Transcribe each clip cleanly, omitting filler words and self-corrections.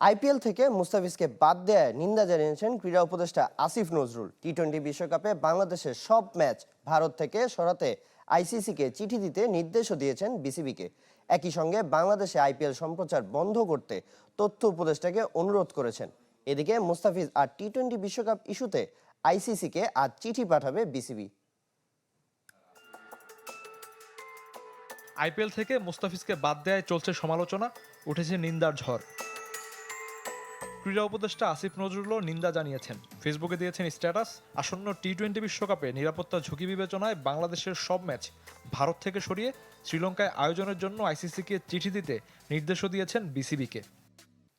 IPL থেকে মুস্তাফিজকে বাদ দেয়ায় নিন্দা জানিয়েছেন ক্রীড়া উপদেষ্টা আসিফ নজরুল। টি-20 বিশ্বকাপে বাংলাদেশের সব ম্যাচ ভারত থেকে সরাতে আইসিসিকে চিঠি দিতে নির্দেশও দিয়েছেন বিসিবিকে। একই সঙ্গে বাংলাদেশে আইপিএল সম্প্রচার বন্ধ করতে তথ্য উপদেষ্টাকে অনুরোধ করেছেন। এদিকে মুস্তাফিজ আর টি-20 বিশ্বকাপ ইস্যুতে আইসিসিকে আজ চিঠি পাঠাবে বিসিবি। আইপিএল থেকে মুস্তাফিজকে বাদ দেয়ায় চলছে সমালোচনা, উঠেছে নিন্দার ঝড়। ক্রীড়া উপদেষ্টা আসিফ নজরুলও নিন্দা জানিয়েছেন। ফেসবুকে দিয়েছেন স্ট্যাটাস, আসন্ন টি-20 বিশ্বকাপে নিরাপত্তা ঝুঁকি বিবেচনায় বাংলাদেশের সব ম্যাচ ভারত থেকে সরিয়ে শ্রীলঙ্কায় আয়োজনের জন্য আইসিসিকে চিঠি দিতে নির্দেশও দিয়েছেন বিসিবিকে।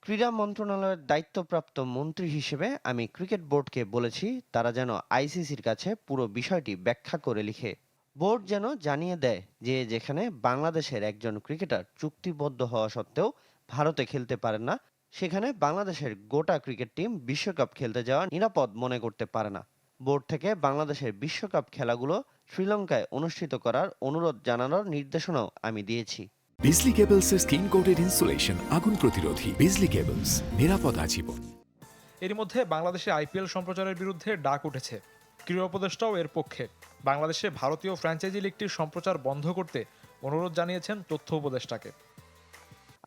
ক্রীড়া মন্ত্রণালয়ের দায়িত্বপ্রাপ্ত মন্ত্রী হিসেবে আমি ক্রিকেট বোর্ডকে বলেছি তারা যেন আইসিসির কাছে পুরো বিষয়টি ব্যাখ্যা করে লিখে। বোর্ড যেন জানিয়ে দেয় যে যেখানে বাংলাদেশের একজন ক্রিকেটার চুক্তিবদ্ধ হওয়া সত্ত্বেও ভারতে খেলতে পারেন না, সেখানে বাংলাদেশের গোটা ক্রিকেট টিম বিশ্বকাপ খেলতে যাওয়া নিরাপদ মনে করতে পারে না। বোর্ড থেকে বাংলাদেশের বিশ্বকাপ খেলাগুলো শ্রীলঙ্কায় অনুষ্ঠিত করার অনুরোধ জানানোর নির্দেশনাও আমি দিয়েছি। বিজলি কেবলসের স্কিন কোটেড ইনসুলেশন আগুন প্রতিরোধী। বিজলি কেবলস, নিরাপদ আজীবন। এরই মধ্যে বাংলাদেশে আইপিএল সম্প্রচারের বিরুদ্ধে ডাক উঠেছে। ক্রীড়া উপদেষ্টাও এর পক্ষে। বাংলাদেশে ভারতীয় ফ্র্যাঞ্চাইজি লিগটির সম্প্রচার বন্ধ করতে অনুরোধ জানিয়েছেন তথ্য উপদেষ্টাকে।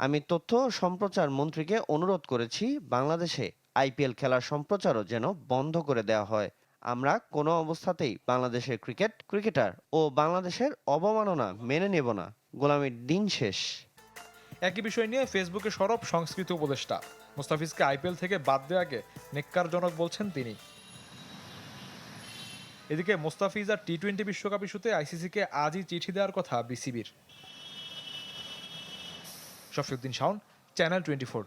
আমি তথ্য ও সম্প্রচার মন্ত্রীকে অনুরোধ করেছি বাংলাদেশে আইপিএল খেলার সম্প্রচারও যেন বন্ধ করে দেওয়া হয়। আমরা কোনো অবস্থাতেই বাংলাদেশের ক্রিকেটার ও বাংলাদেশের অবমাননা মেনে নেব না। গোলামির দিন শেষ। একই বিষয় নিয়ে ফেসবুকে সরব সংস্কৃতি উপদেষ্টা। মুস্তাফিজকে আইপিএল থেকে বাদ দেওয়াকে নেক্কারজনক বলছেন তিনি। এদিকে মুস্তাফিজ আর টি-20 বিশ্বকাপ ইস্যুতে আইসিসিকে আজই চিঠি দেওয়ার কথা বিসিবির। শফিউদ্দিন শাওন, চ্যানেল 24।